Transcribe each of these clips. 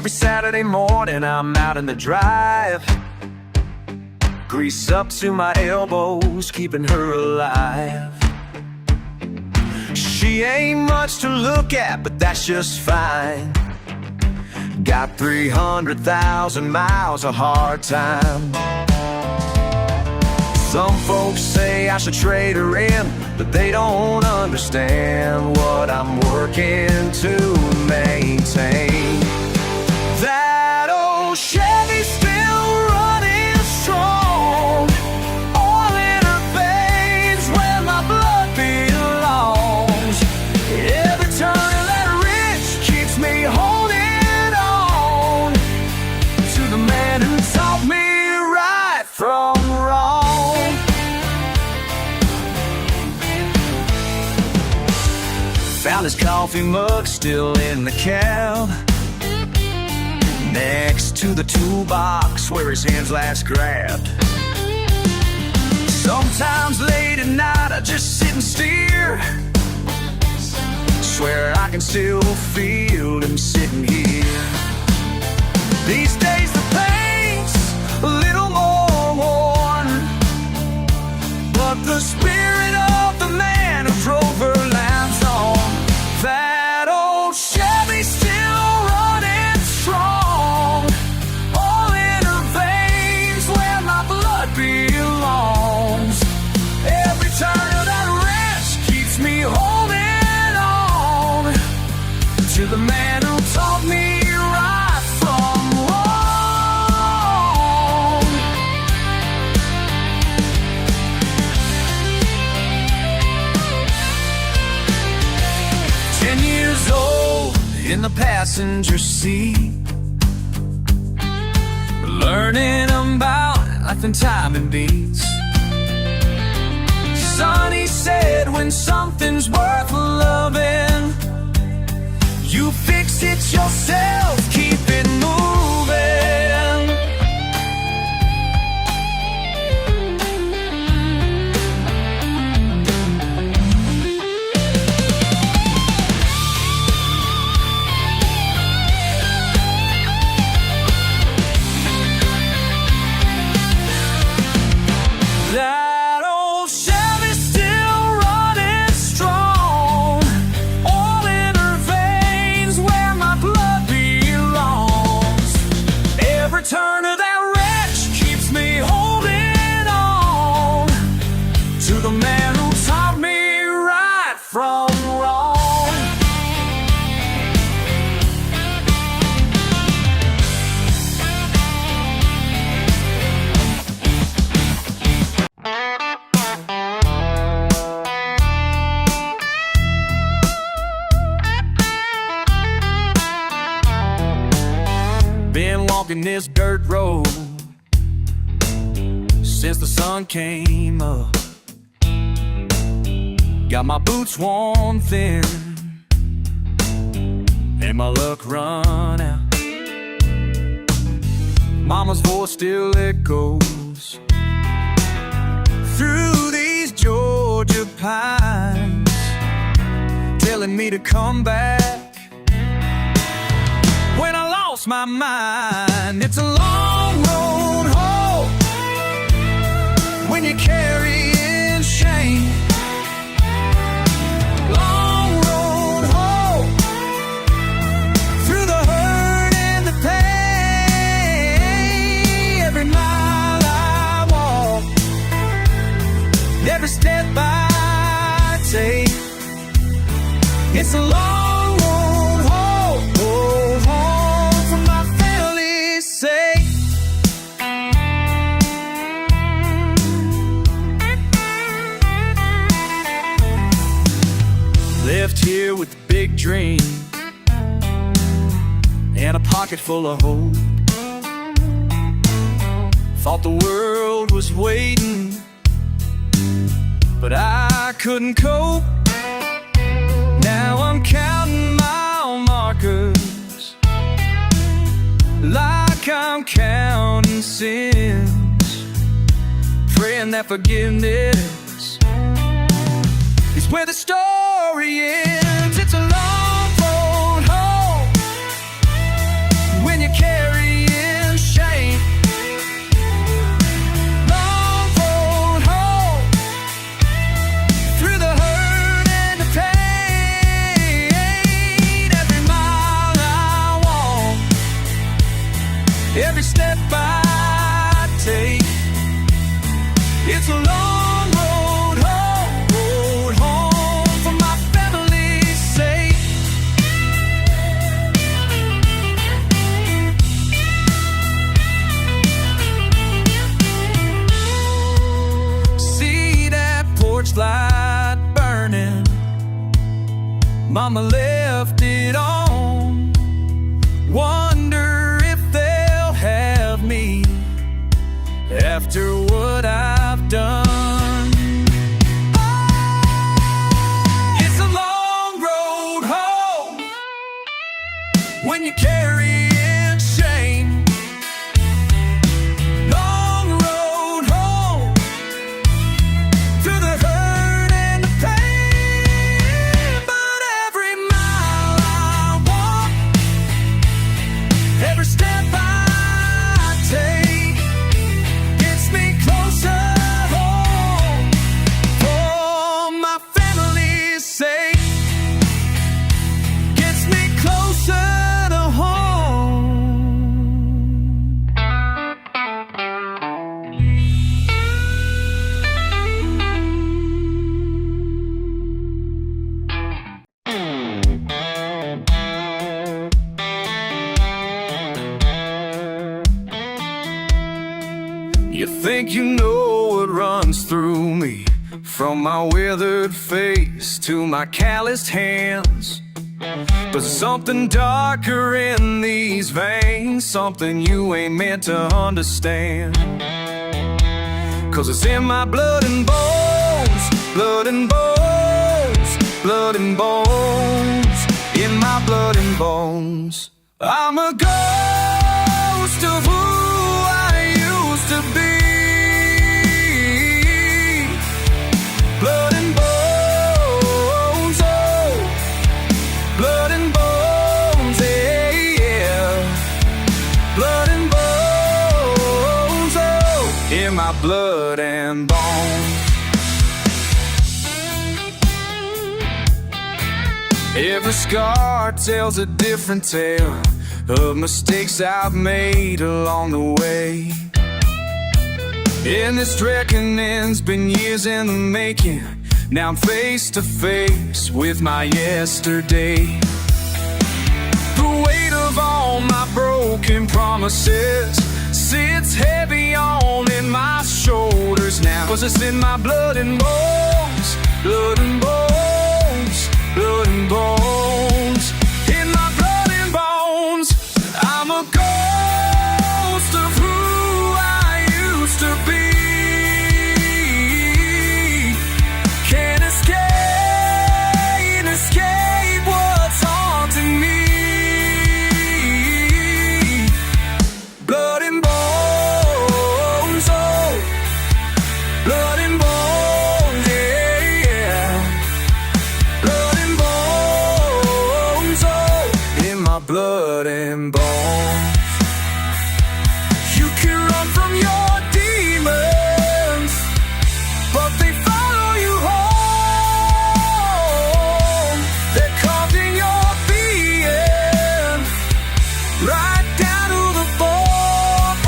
Every Saturday morning I'm out in the drive, grease up to my elbows, keeping her alive. She ain't much to look at, but that's just fine. Got 300,000 miles of hard time. Some folks say I should trade her in, but they don't understand what I'm working to maintain. That old Chevy's still running strong, oil in her veins where my blood belongs. Every turn of that wrench keeps me holding on to the man who taught me right from wrong. Found his coffee mug still in the cab, next to the toolbox where his hands last grabbed. Sometimes late at night I just sit and steer, swear I can still feel him sitting here. These days the paint's a little more worn, but the spirit of the man who drove her lives on. That old Chevy's still running strong, all in her veins where my blood belongs. Every turn of that wrench keeps me holding on to the man who taught me right from wrong. 10 years old in the passenger seat, learning about life and time and beats. Son, he said, when something's worth loving, you fix it yourself, keep it moving. That old Chevy's still running strong, all in her veins where my blood belongs. Every turn of that wrench keeps me holding on to the man who taught me right from wrong. Been walking this dirt road since the sun came up. Got my boots worn thin and my luck run out. Mama's voice still echoes through these Georgia pines, telling me to come back when I lost my mind. It's a long road home when you're carrying shame. Long road home through the hurt and the pain. Every mile I walk, every step I take, it's a long road home for my family's sake. Left here with a big dream and a pocket full of hope. Thought the world was waiting, but I couldn't cope. Now I'm counting mile markers like I'm counting sins, praying that forgiveness is where the story ends. It's a long road home when every step I take. It's a long road home for my family's sake. See that porch light burning, Mama left it on. Wonder if they'll have me after what I've done. It's a long road home when you're carrying shame. Long road home through the hurt and the pain. But every mile I walk, every step I take, gets me closer home for my family's sake. Gets me closer to home. You think you know what runs through me, from my withered face to my calloused hands. But something darker in these veins, something you ain't meant to understand. 'Cause it's in my blood and bones, blood and bones, blood and bones, in my blood and bones. I'm a ghost of who I used to be. Blood and bones, oh, blood and bones, yeah, yeah. Blood and bones, oh, in my blood and bones. Every scar tells a different tale of mistakes I've made along the way. And this reckoning's been years in the making. Now I'm face to face with my yesterday. The weight of all my broken promises sits heavy on in my shoulders now. 'Cause it's in my blood and bones, blood and bones, blood and bones, in my blood and bones. I'm a ghost of who I used to be. Can't escape what's haunting me. Blood and bones, oh, blood and bones, yeah, yeah. Blood and bones, oh, in my blood and bones. You can run from your demons, but they follow you home. They're carved in your being, right down to the bones.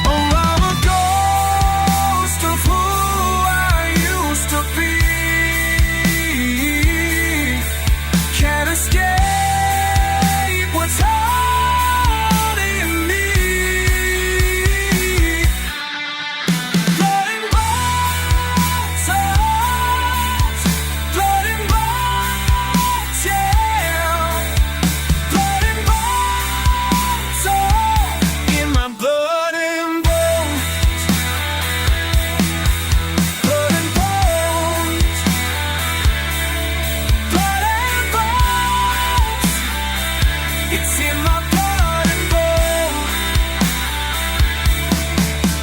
Oh, I'm a ghost of who I used to be. Can't escape what's haunting me. Blood and bones, oh, blood and bones, yeah. Blood and bones, oh, in my blood and bones. Blood and bones, blood and bones. It's in my blood and bones.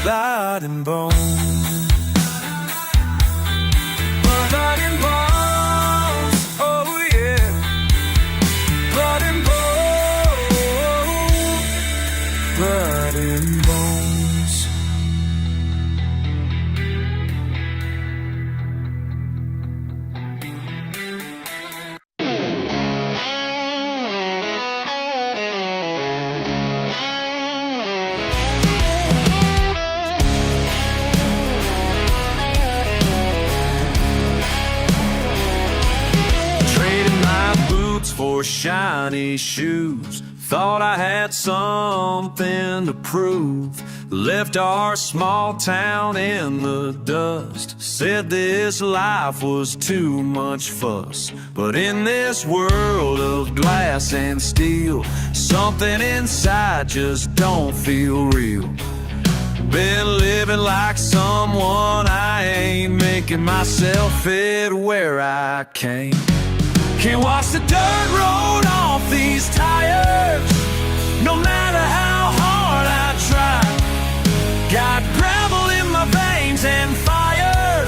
Blood and bones. Blood and bones, oh yeah. Blood and bones. Blood and bones. wore shiny shoes. Thought I had something to prove. Left our small town in the dust. Said this life was too much fuss. But in this world of glass and steel, something inside just don't feel real. Been living like someone I ain't, making myself fit where I came. Can't watch the dirt road off these tires, no matter how hard I try. Got gravel in my veins and fire,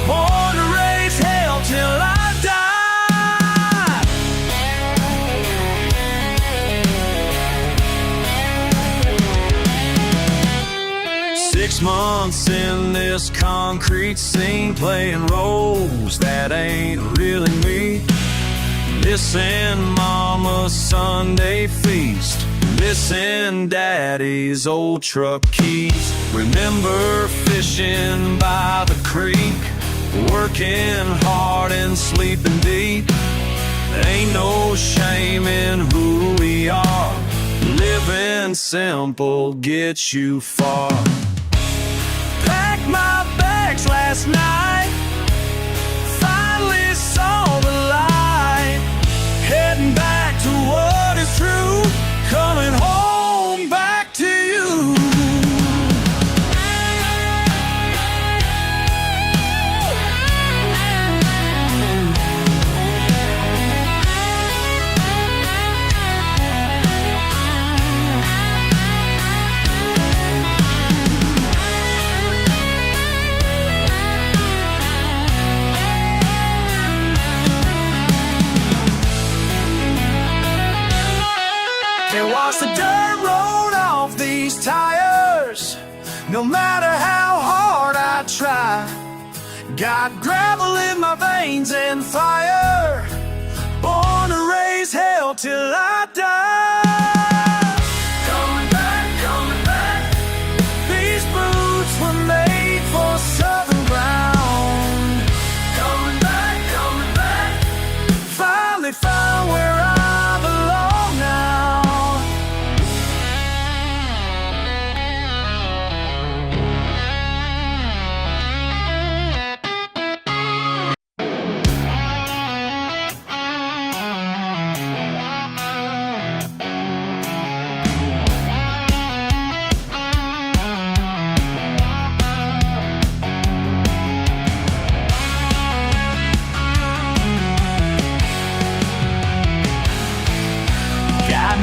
born to raise hell till I die. 6 months in this concrete scene, playing roles that ain't really me. Missing Mama's Sunday feast, missing Daddy's old truck keys. Remember fishing by the creek, working hard and sleeping deep. Ain't no shame in who we are, living simple gets you far. Packed my bags last night, finally saw the light. Heading back to what is true, coming home back to you. Can't wash the dirt road off these tires, no matter how hard I try. Got gravel in my veins and fire, born to raise hell till I die. Coming back, these boots were made for southern ground. Coming back, finally found where I belong now.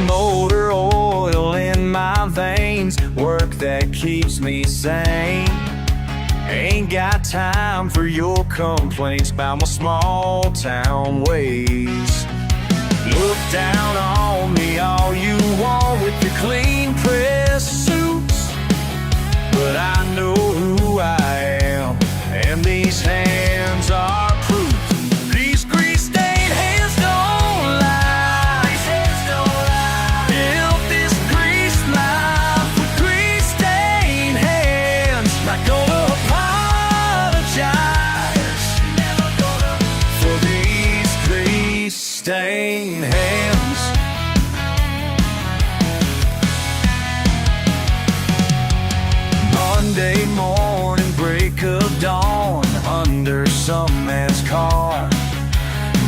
Motor oil in my veins, work that keeps me sane. Ain't got time for your complaints about my small town ways. Look down on me all you want with your clean press suits, but I know who I am, and these hands are proof. These grease-stained hands don't lie. Stained hands. Monday morning, break of dawn, under some man's car.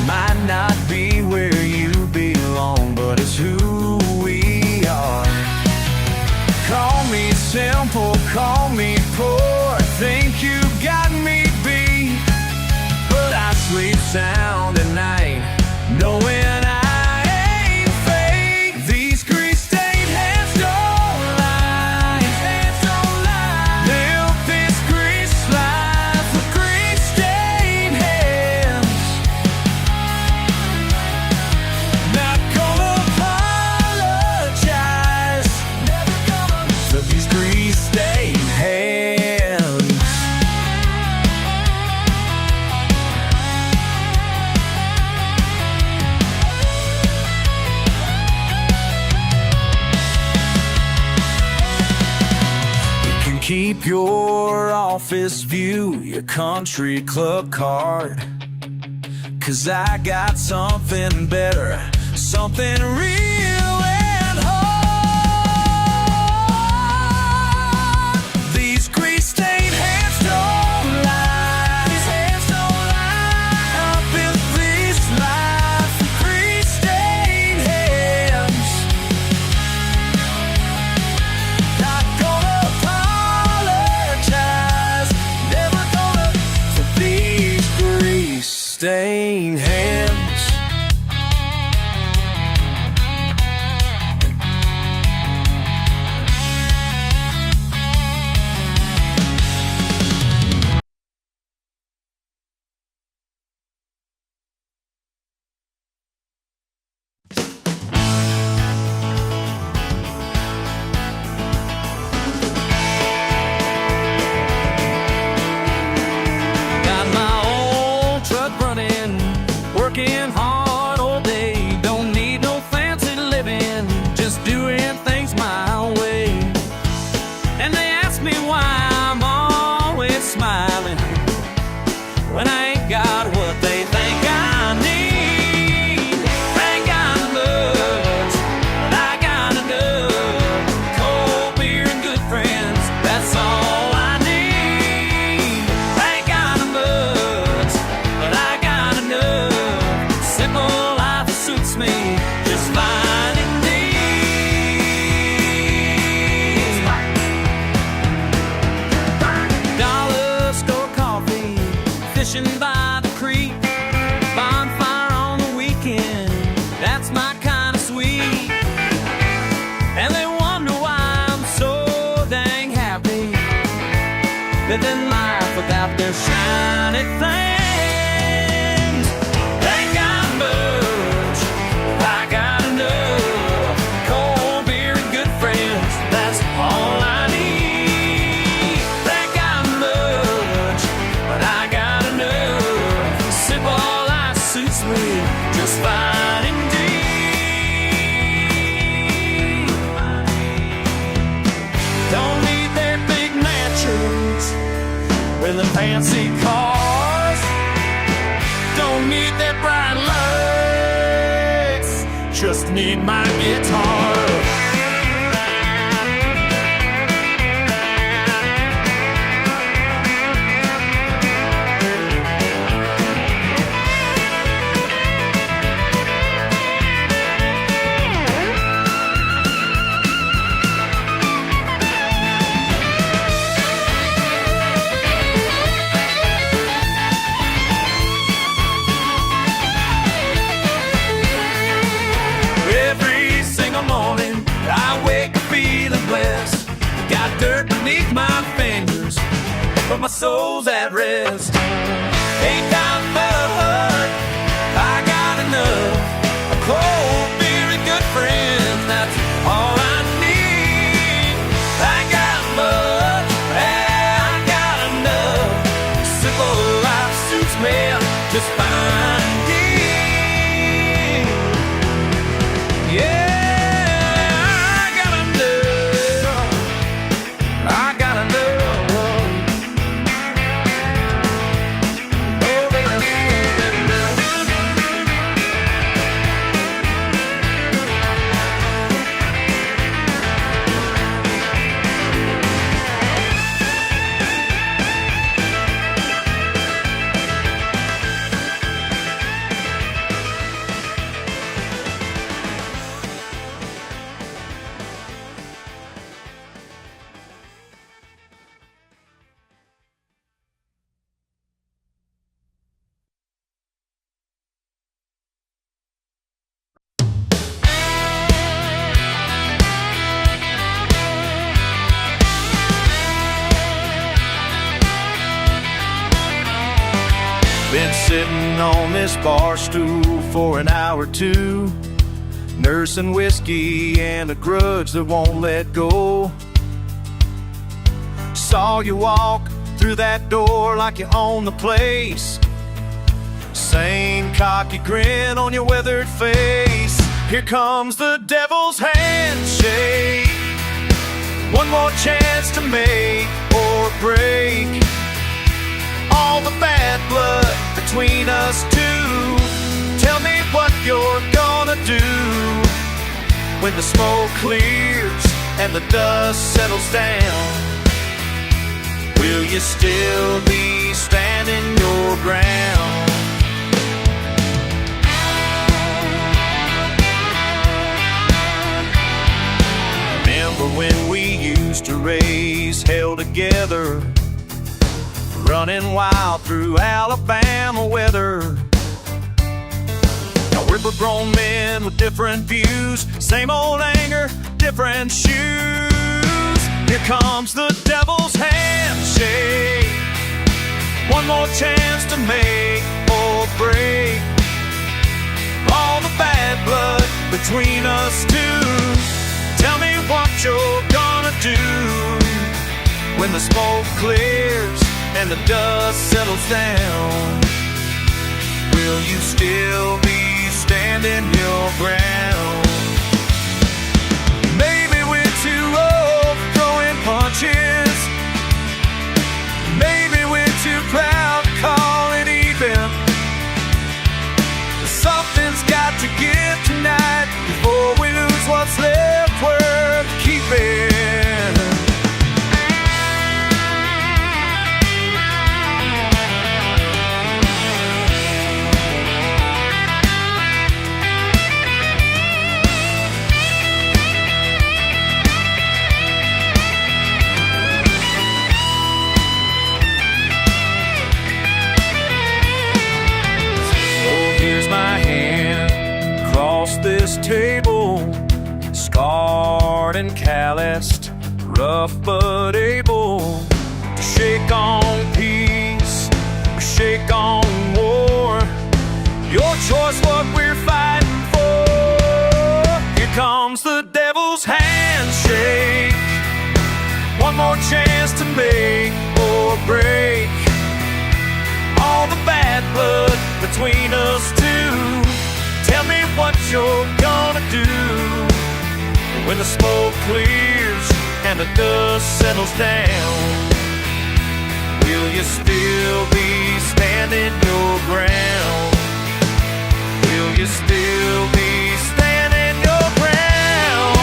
Might not be where you belong, but it's who we are. Call me simple, call me poor, think you got me beat, but I sleep sound at night, knowing I ain't fake. These grease-stained hands don't lie. Live this grease life with grease-stained hands. Not gonna apologize for these grease-stained hands. Keep your office view, your country club card, 'cause I got something better something real and hard. These grease-stained hands don't lie. These hands don't lie. I built this life with grease-stained hands. Not gonna apologize. Never gonna for these grease-stained hands. Working hard all day, don't need no fancy living, just doing things my way. And they ask me why I'm always smiling when I ain't got what they think I need. Ain't got much, but I got enough. Cold beer and good friends, that's all I need. Ain't got much, but I got enough. Simple life suits me just fine indeed. Dollar store coffee, fishing by the creek, bonfire on the weekend, that's my kind of sweet. And they wonder why I'm so dang happy, living life without their shiny thing. Just fine indeed. Don't need their big mansions with the fancy cars. Don't need their bright lights. Just need my guitar. Dirt beneath my fingers, but my soul's at rest. Ain't got much, I got enough. A cold beer and good friends, that's all I need. I got much, I got enough. Simple life suits me just fine indeed. Yeah. Been sitting on this bar stool for an hour or two, nursing whiskey and a grudge that won't let go. Saw you walk through that door like you own the place, same cocky grin on your weathered face. Here comes the devil's handshake, one more chance to make or break all the bad blood between us two. Tell me what you're gonna gonna do when the smoke clears and the dust settles down? Will you still be standing your ground? Remember when we used to raise hell together, running wild through Alabama weather? Now we're both grown men with different views, same old anger, different shoes. Here comes the devil's handshake, one more chance to make or break all the bad blood between us two. Tell me what you're gonna do when the smoke clears and the dust settles down. Will you still be standing your ground? Maybe we're too old for throwing punches. Maybe we're too proud to call it even. Something's got to give tonight before we lose what's left worth keeping. This table, scarred and calloused, rough but able to shake on peace or shake on war. Your choice, what we're fighting for. Here comes the devil's handshake, one more chance to make or break all the bad blood between us two. Tell me what you're gonna do when the smoke clears and the dust settles down. Will you still be standing your ground? Will you still be standing your ground?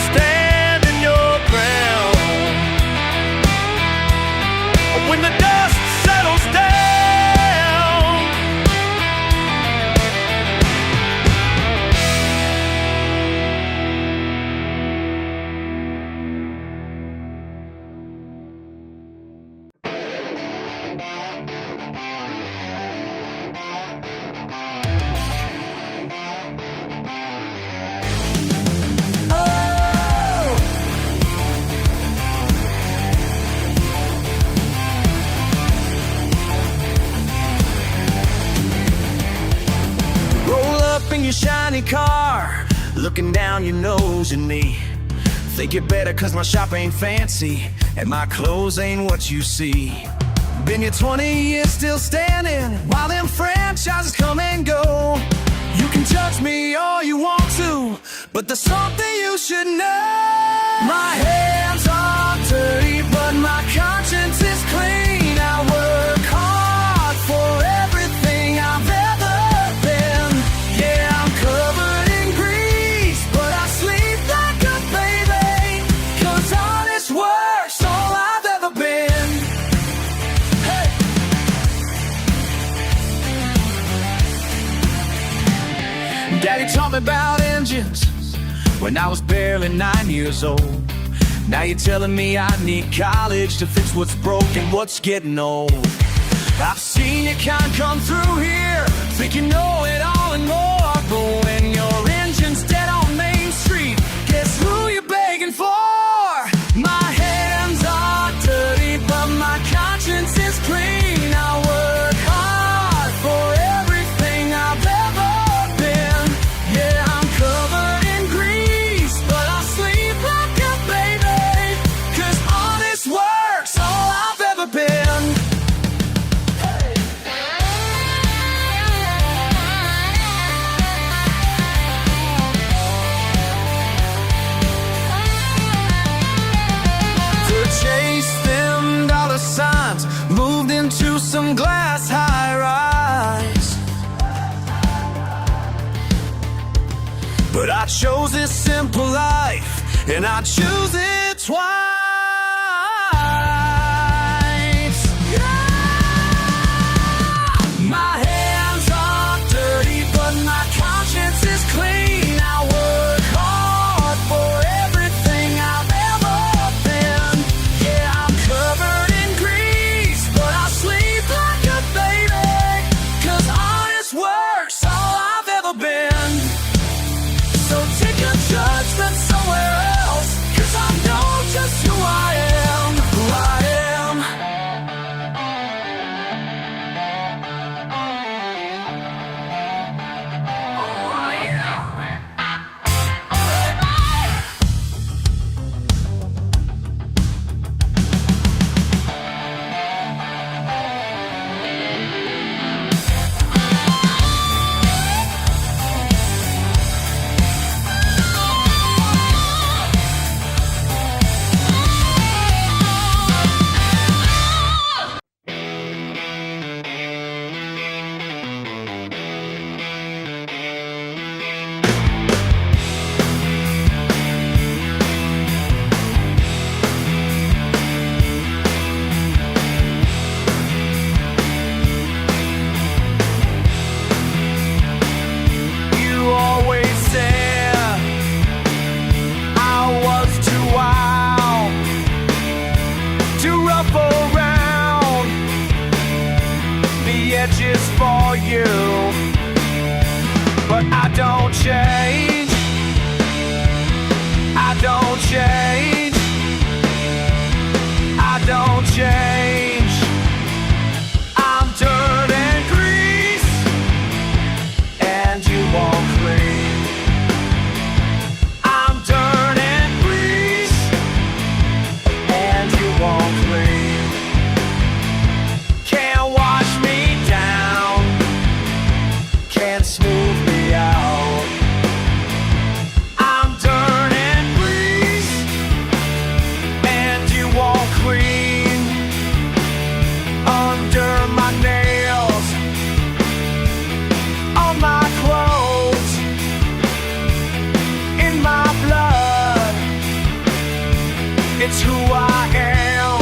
Standing your ground when the dust settles down. In your shiny car, looking down your nose at me. Think you're better cause my shop ain't fancy and my clothes ain't what you see. Been here 20 years still standing while them franchises come and go. You can judge me all you want to, but there's something you should know. My hands are dirty but my conscience is clean. I work hard for everything I've ever been. Yeah, I'm covered in grease, but I sleep like a baby, cause honest work's all I've ever been. Hey! Daddy taught me about engines when I was barely 9 years old. Now you're telling me I need college to fix what's broken, what's getting old. I've seen your kind come through here, think you know it all and more. But when your engine's dead on Main Street, guess who you're begging for? My hands are dirty, but my conscience is clean. I work hard for everything I've ever been. Yeah, I'm covered in grease, but I sleep like a baby, cause honest work's all I've ever been. chose this simple life, and I choose it twice. My hands are dirty, but my conscience is clean. I work hard for everything I've ever been. Yeah, I'm covered in grease, but I sleep like a baby, 'cause honest work's all I've ever been. So take your judgment somewhere else, 'cause I know just who I am, who I am. Edges for you, but I don't change. I don't change. I don't change. I'm dirt and grease, and you won't clean. I'm dirt and grease, and you won't clean. Can't wash me down, can't smooth me out. I'm dirt and grease, and you won't clean. Under my nails, on my clothes, in my blood, it's who I am,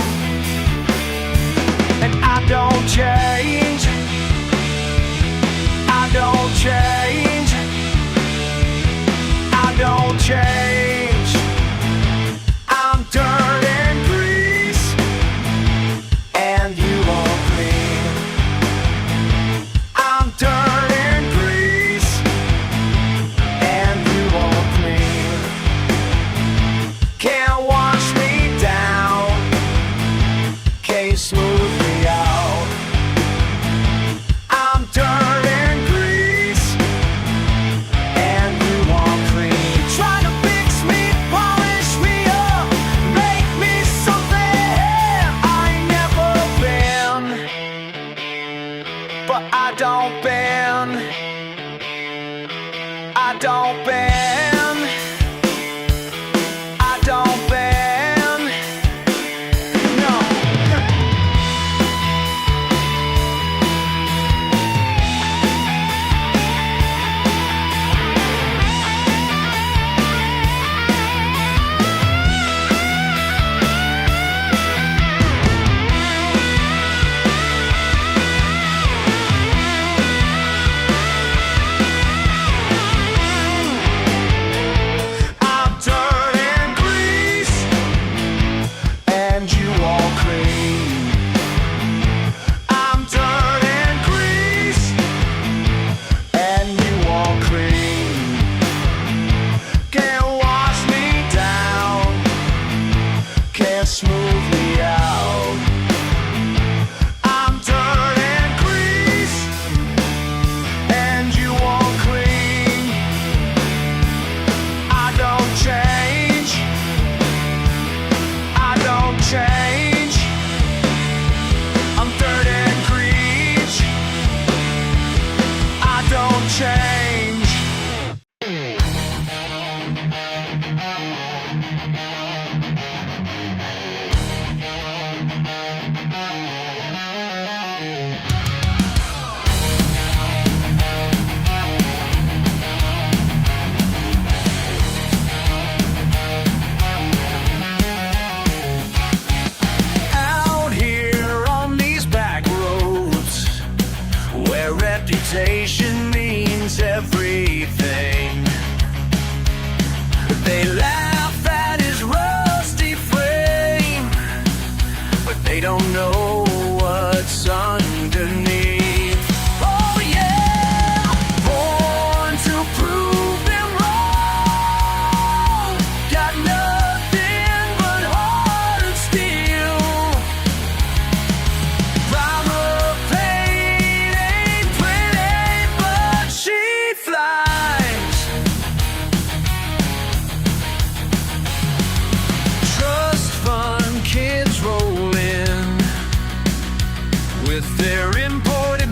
and I don't change. I don't change. I don't change. I'm dirt and grease, and you won't clean. I'm dirt and grease, and you won't clean. Can't wash me down,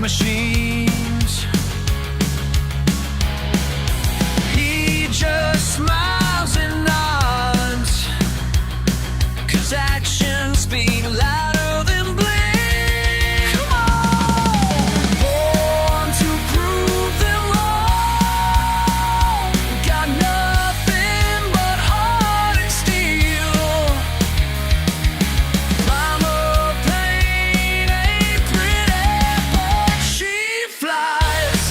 machines. He just smiles and nods, 'cause actions speak louder than bling. Come on! Born to prove them wrong. Got nothing but heart and steel. Mama pain ain't pretty, but she flies.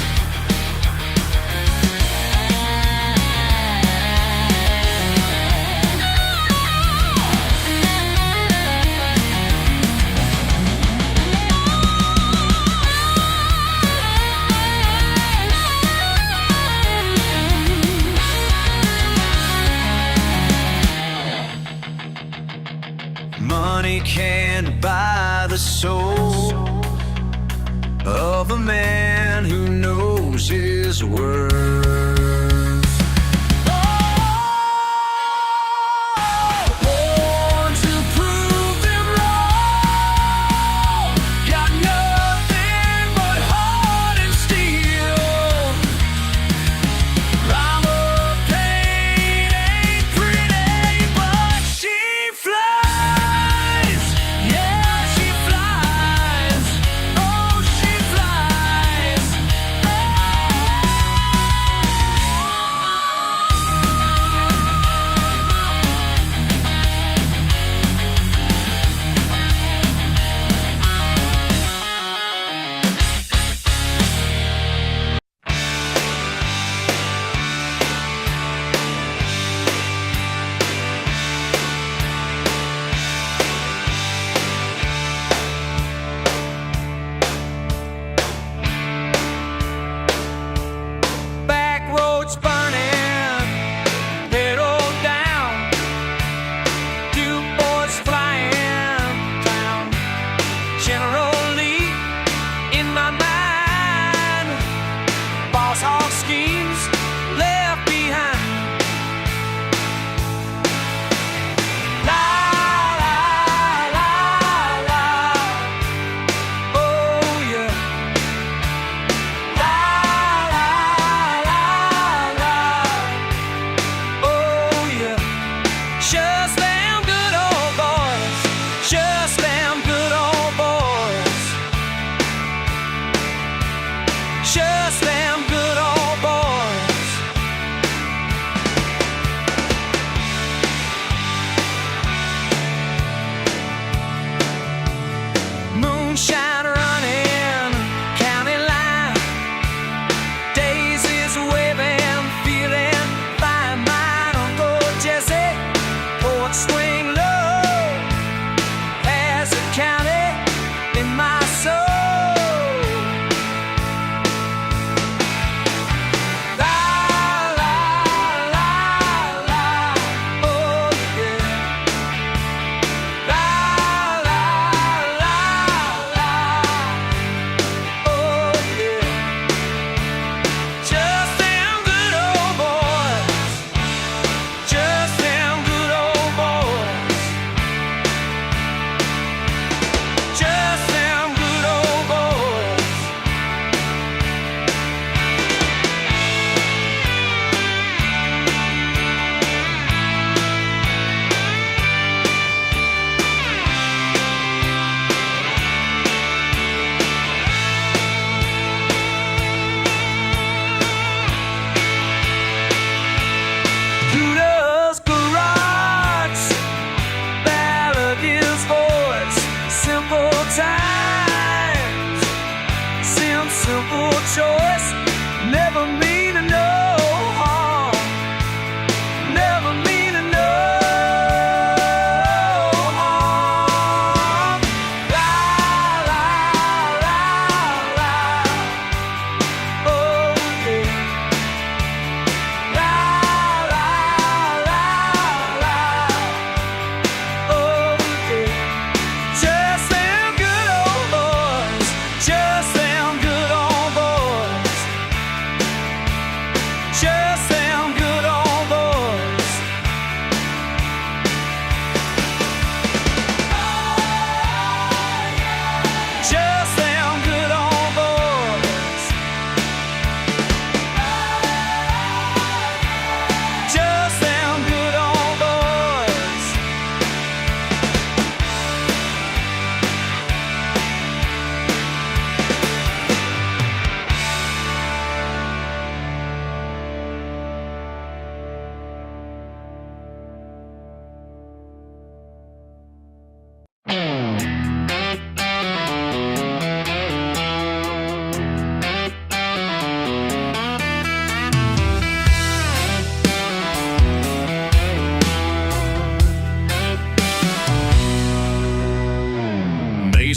Money can't buy the soul of a man who knows his worth. Born to prove them wrong. Got nothing but heart and steel. Mama pain ain't pretty, but she flies. Yeah, she flies. Oh, she flies.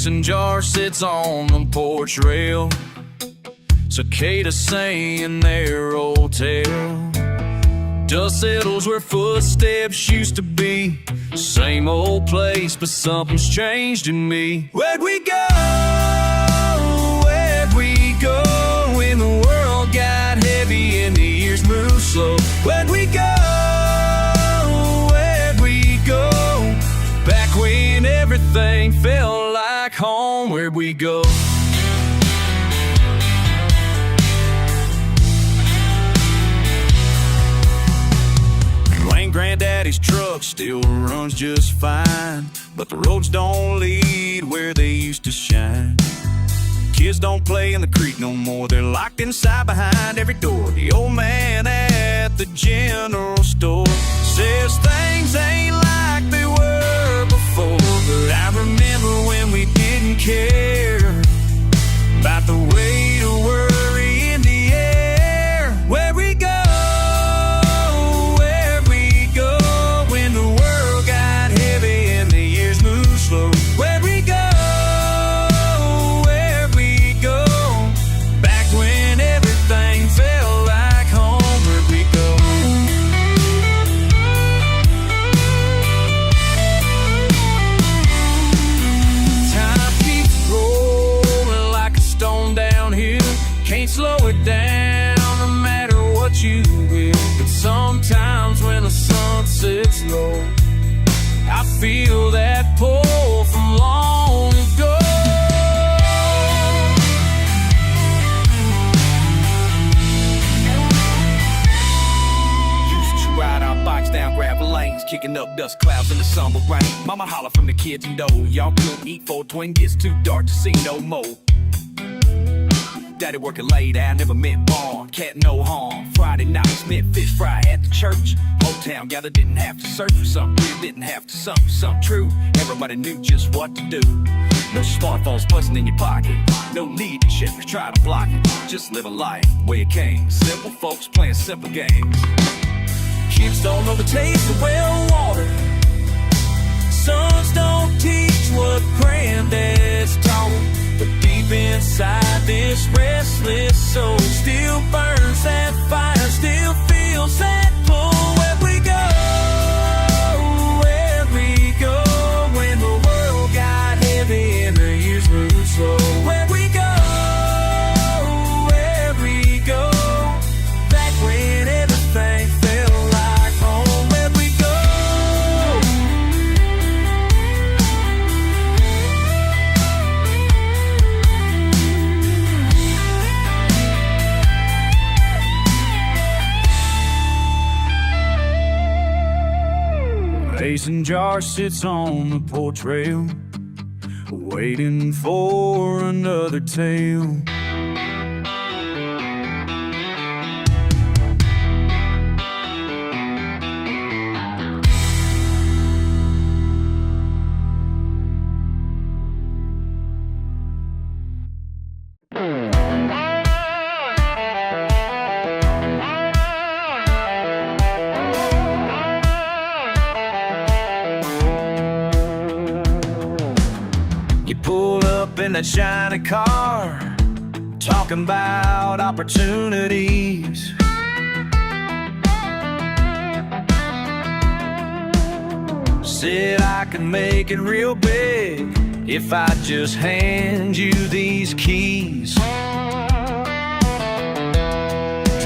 Mason jar sits on the porch rail, cicadas sing in their old tale. Dust settles where footsteps used to be. Same old place, but something's changed in me. Where'd we go? Where'd we go when the world got heavy and the years moved slow? Where'd we go? Where'd we go? Back when everything felt like home. Where'd we go? Granddaddy's truck still runs just fine, but the roads don't lead where they used to shine. Kids don't play in the creek no more, they're locked inside behind every door. The old man at the general store says things ain't like they were before, but I remember when we didn't care about the weight of worry in the air. Where we go? Where'd we go? Where'd we go? Back when everything felt like home. Where'd we go? Time keeps rolling like a stone downhill. Can't slow it down no matter what you will. But sometimes when the sun sets low, I feel that pull from long ago. Used to ride our bikes down gravel lanes, kicking up dust clouds in the summer rain. Mama holler from the kids and dough, y'all couldn't eat for twin, gets too dark to see no more. Daddy working late, I never meant born, cat no harm. Friday nights meant fish fry at the church. Whole town gathered, didn't have to search for something real, didn't have to something true. Everybody knew just what to do. No smartphones buzzing in your pocket, no need to check or try to block it. Just live a life where it came. Simple folks playing simple games. Kids don't know the taste of well water. Sons don't teach what granddad's taught them. But deep inside this restless soul still burns that fire, still feels that pull. Where'd we go? Where'd we go when the world got heavy and the years moved slow? Where'd we go? Where'd we go? Back when everything felt like home. Where'd we go? Mason jar sits on the porch rail, waiting for another tale. In that shiny car, talking about opportunities. Said I can make it real big if I just hand you these keys to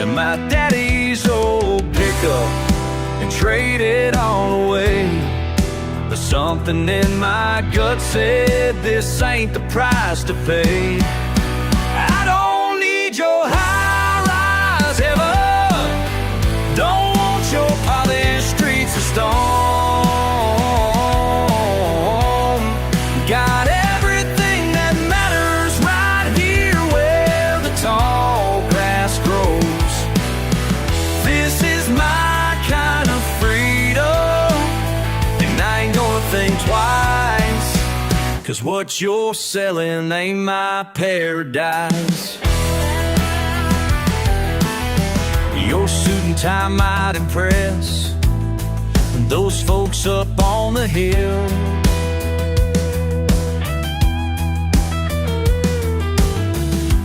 my daddy's old pickup and trade it all away. But something in my gut said this ain't the price to pay. I don't need your high-rise heaven, don't want your polished streets of stone. Got everything that matters right here where the tall grass grows. This is my kind of freedom, and I ain't gonna think twice, 'cause what you're selling ain't my paradise. Your suit and tie might impress those folks up on the hill,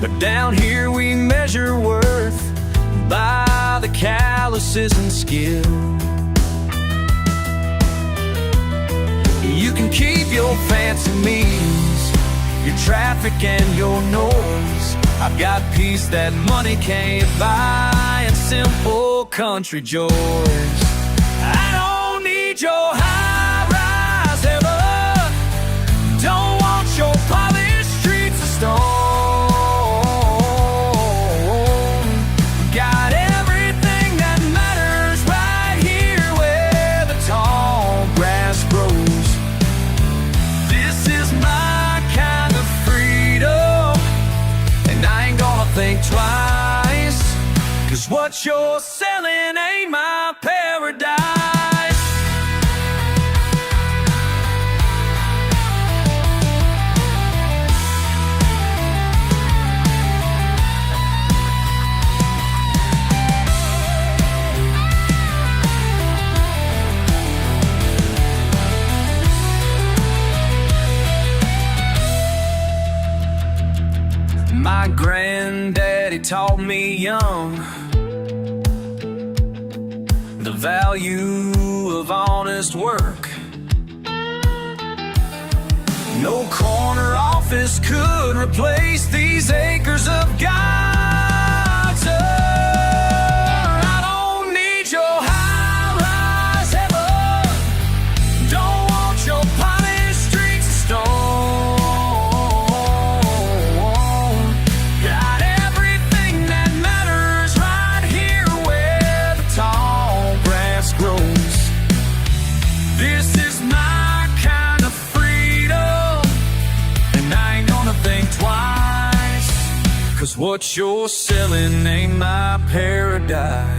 But down here we measure worth by the calluses and skill. You can keep your fancy meals, your traffic and your noise. I've got peace that money can't buy and simple country joys. I don't need your high-rise heaven, don't want your polished streets of stone. Got everything that matters right here where the tall grass grows. This is my kind of freedom, and I ain't gonna think twice, 'cause what you're selling ain't my paradise. My granddaddy taught me young the value of honest work. No corner office could replace these acres of God's earth. I don't need your high-rise heaven, don't want your polished streets of stone. Got everything that matters right here where the tall grass grows. This is my kind of freedom, and I ain't gonna think twice, 'cause what you're selling ain't my paradise.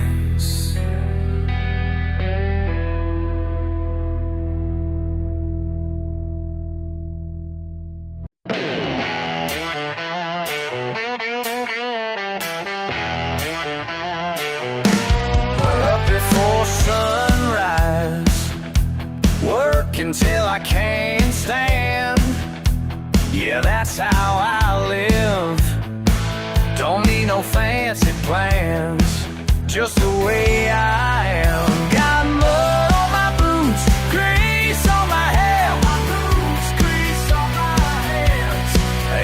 Up before sunrise, work until I can't stand. Yeah, that's how I live. Don't need no fancy plans, just the way I am. Got mud on my boots, grease on my hair. Grease on my hands.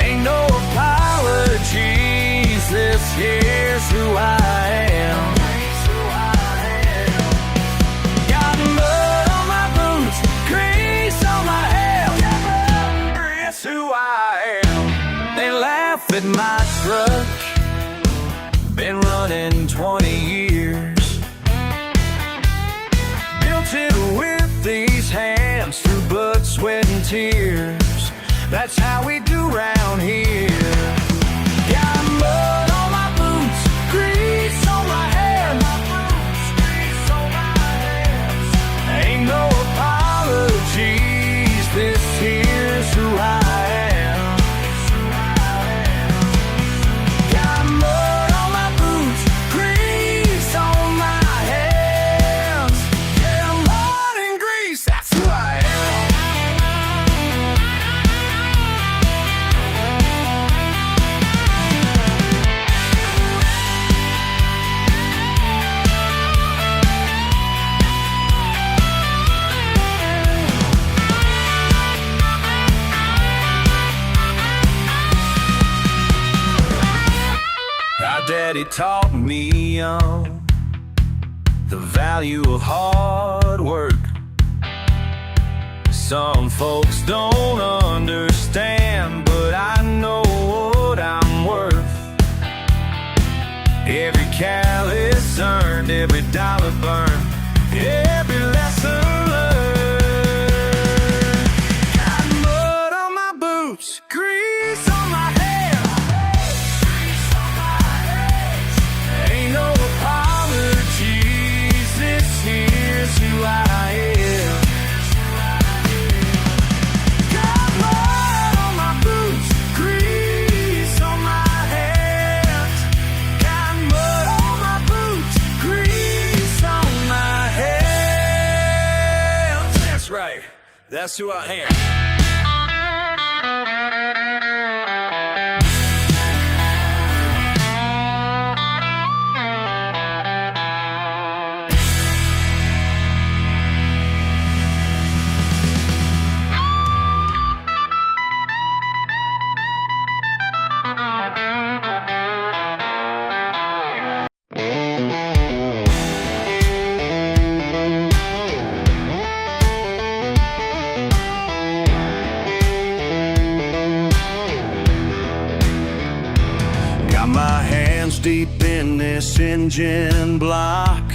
Ain't no apologies, this here's who I am. Got mud on my boots, grease on my hair. It's who I am. They laugh at my truck, been running 20 years. Built it with these hands through blood, sweat, and tears. That's how we do round here. Got mud on my boots, grease on my hair. Grease on my hands. Ain't no apologies, this here's who I am. Got mud on my boots, grease on my hands. Yeah, mud and grease, that's who I am. My daddy taught me young the value of hard work. Some folks don't understand, but I know what I'm worth. Every callus earned, every dollar burned, every lesson learned. Got mud on my boots, grease on my hair. Ain't no apologies, this here's who I am. Got mud on my boots, grease on my hands. Got mud on my boots, grease on my hands. That's right, that's who I am. deep in this engine block.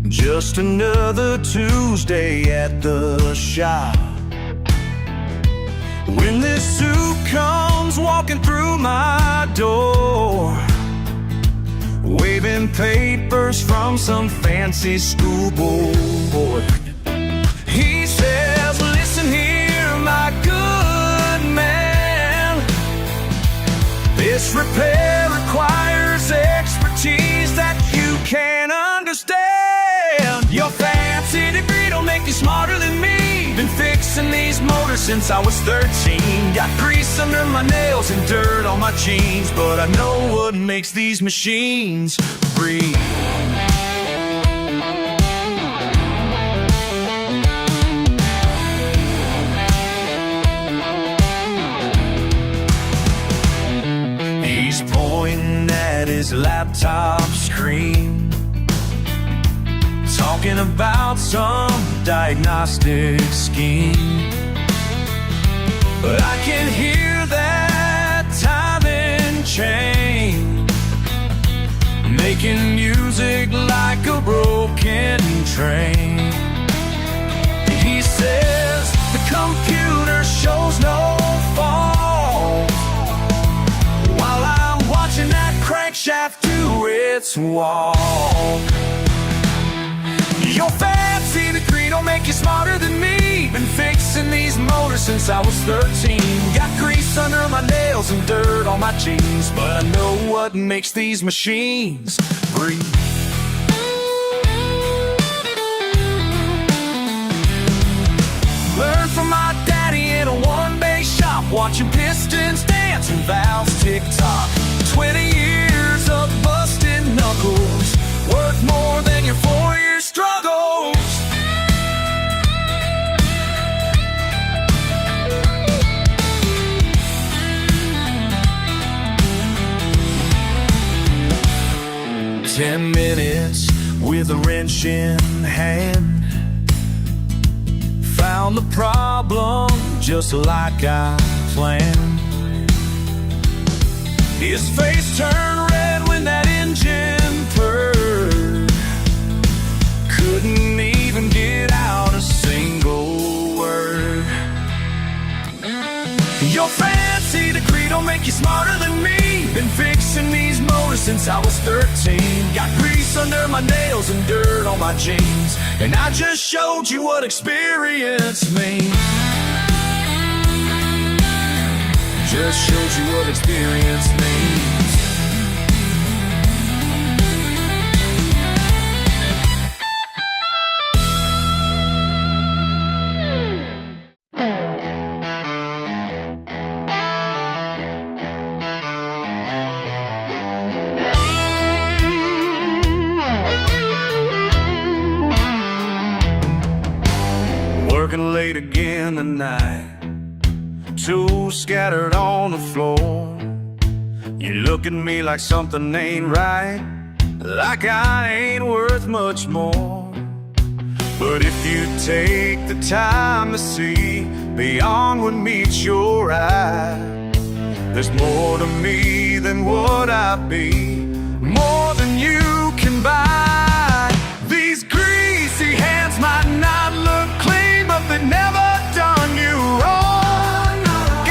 Just another Tuesday at the shop. When this suit comes walking through my door, waving papers from some fancy school board, he says, "Listen here, my good man, this repair requires expertise that you can't understand. Your fancy degree don't make you smarter than me. Been fixing these motors since I was 13. Got grease under my nails and dirt on my jeans, but I know what makes these machines breathe." He's pointing at his laptop screen, talking about some diagnostic scheme. But I can hear that timing chain making music like a broken train. He says the computer shows no fault, while I'm watching that crankshaft do its walk. Your fancy degree don't make you smarter than me. Been fixing these motors since I was 13. Got grease under my nails and dirt on my jeans, but I know what makes these machines breathe. Learned from my daddy in a one-bass shop, watching pistons dance and valves tick-tock. 20 years of busted knuckles, worth more than your 4-year struggles. Ten minutes with a wrench in hand, found the problem just like I planned. His face turned red when that engine purred, couldn't even get out a single word. Your fancy degree don't make you smarter than me. Been fixing these motors since I was 13. Got grease under my nails and dirt on my jeans, and I just showed you what experience means. Just showed you what experience means. Working late again tonight, tools scattered on the floor. You look at me like something ain't right, like I ain't worth much more. But if you take the time to see beyond what meets your eye, there's more to me than what I be, more than you can buy. These greasy hands might not look clean, but they never done you wrong.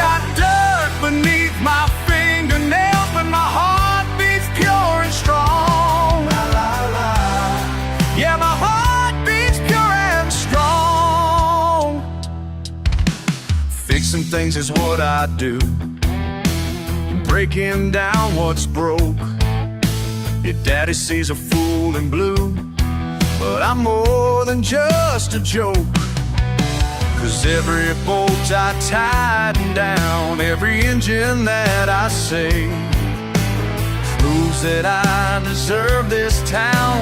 Got dirt beneath my fingernails, but my heart beats pure and strong. La, la, la. Yeah, my heart beats pure and strong. Fixing things is what I do, breaking down what's broke. Your daddy sees a fool in blue, but I'm more than just a joke. 'Cause every bolt I tighten down, every engine that I save, proves that I deserve this town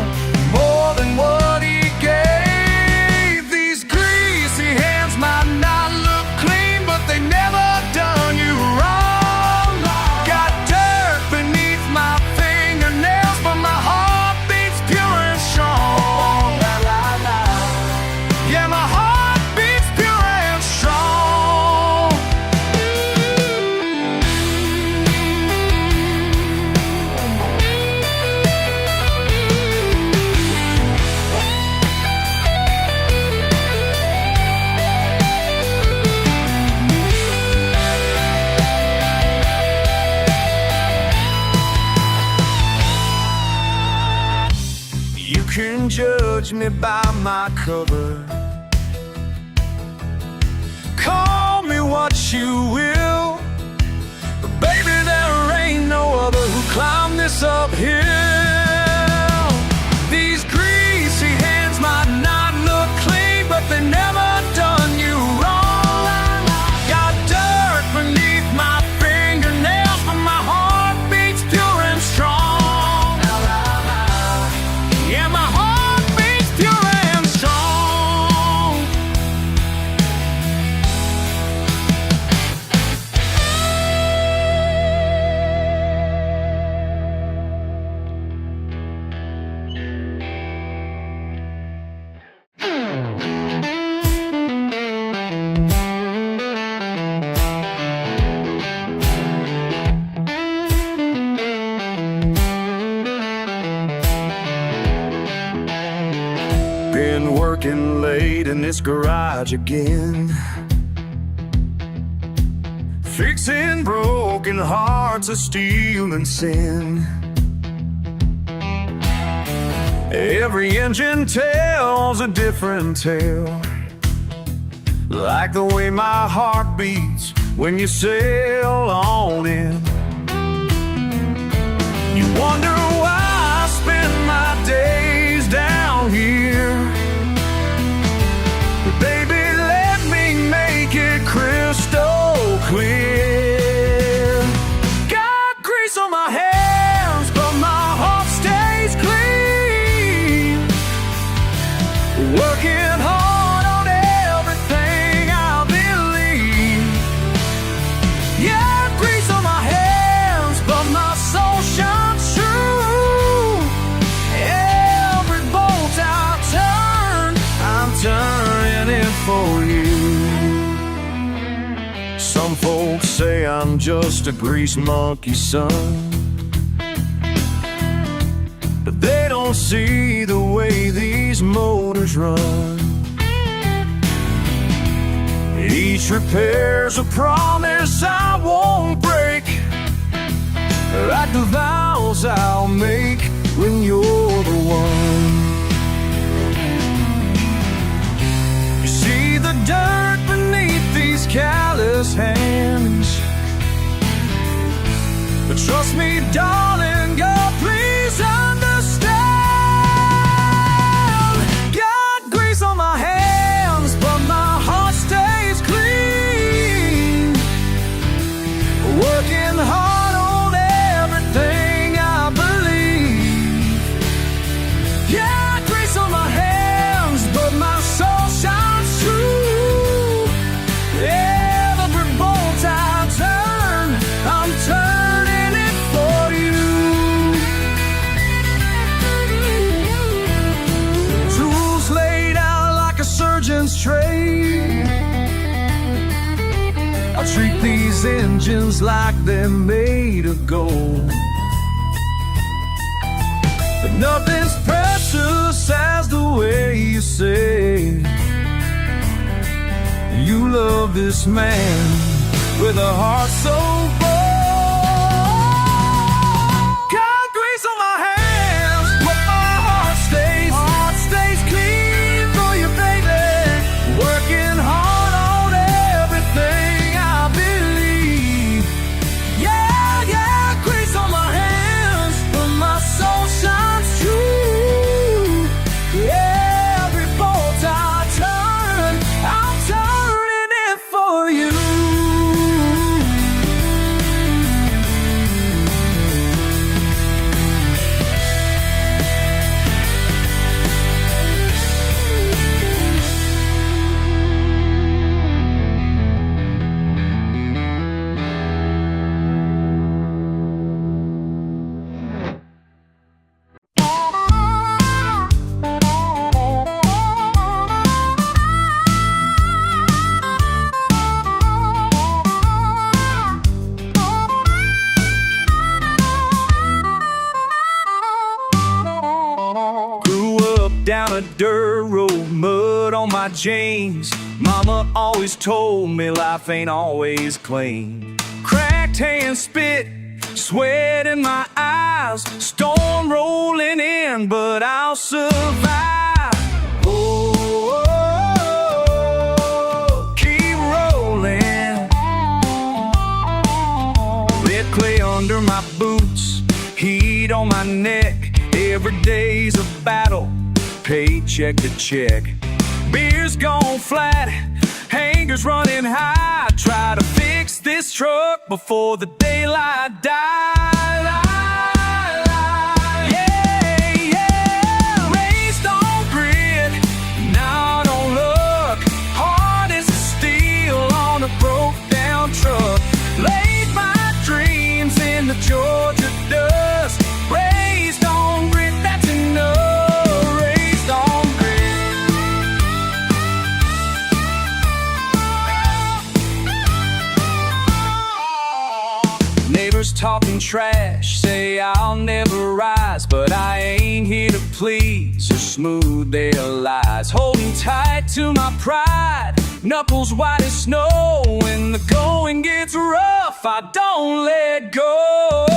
more than what he gave. These greasy hands might not look clean, but they never done you wrong. Got dirt beneath my fingernails, but my heart beats pure and strong. La, la, la. Yeah, my heart beats pure and strong. me by my cover. Call me what you will, but baby, there ain't no other who climbed this uphill. These greasy hands might not look clean, but they never done you wrong. Got dirt beneath my fingernails, but my heart beats pure and strong. Yeah, my heart beats pure and strong. Been working late in this garage again, fixing broken hearts of steel and sin. Every engine tells a different tale, like the way my heart beats when you sail on in. You wonder why I spend my days down here, but baby, let me make it crystal clear. Got grease on my hands, but my heart stays clean. Working hard on everything I believe. Yeah, grease on my hands, but my soul shines true. Every bolt I turn, I'm turning it for you. Some folks say I'm just a grease monkey, son, but they don't see the way these motors run. Each repair's a promise I won't break, like the vows I'll make when you're the one. You see the dirt beneath these callous hands, but trust me, darling, God, please understand. Got grease on my hands, but my heart stays clean. Working hard on everything I believe. Yeah, grease on my hands, but my soul shines true. Every bolt I turn, I'm turning it for you. Tools laid out like a surgeon's tray. I treat these engines like they're made of gold, but nothing's precious as the way you say you love this man with a heart so bold. Got grease on my hands, but my heart stays clean for you, baby. Working hard on everything I believe. Yeah, grease on my hands, but my soul shines true. Every bolt I turn, I'm turning it for you. Down a dirt road, mud on my jeans. Mama always told me life ain't always clean. Cracked hand spit, sweat in my eyes, storm rolling in, but I'll survive. my boots, heat on my neck. Every day's a battle, paycheck to check. Beer's gone flat, hanger's running high. Try to fix this truck before the daylight dies. Truck. Laid my dreams in the Georgia dust. Raised on grit, that's enough. Raised on grit. Neighbors talking trash, say I'll never rise, but I ain't here to please or smooth their lies. Holding tight to my pride, knuckles white as snow. When the going gets rough, I don't let go.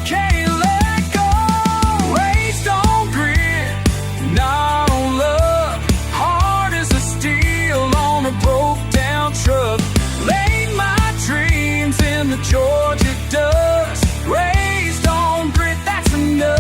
Can't let go. Raised on grit, not on luck. Hard as a steel on a broke down truck. Laid my dreams in the Georgia dust. Raised on grit, that's enough.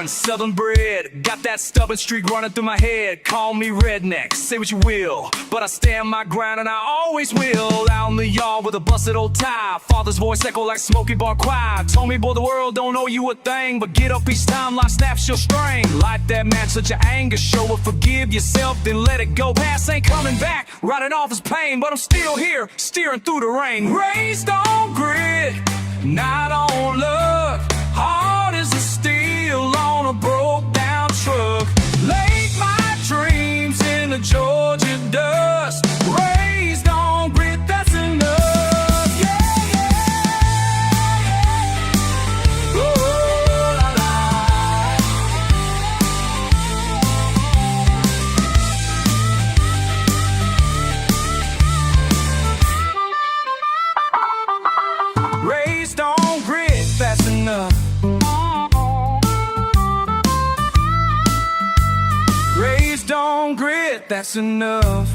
Southern bred, got that stubborn streak running through my head. Call me redneck, say what you will, but I stand my ground and I always will. Out in the yard with a busted old tie, father's voice echo like smoky bar choir. Told me, boy, the world don't owe you a thing, but get up each time life snaps your string. Light that match, let your anger show, but forgive yourself, then let it go. Past ain't coming back, writing off his pain, but I'm still here, steering through the rain. Raised on grit, not on luck. Hard as a steel on a broke down truck. Laid my dreams in the Georgia dust. Raised on grit, that's enough. Yeah, yeah, yeah. Oh, la, la. Raised on grit, that's enough. Raised on grit, that's enough.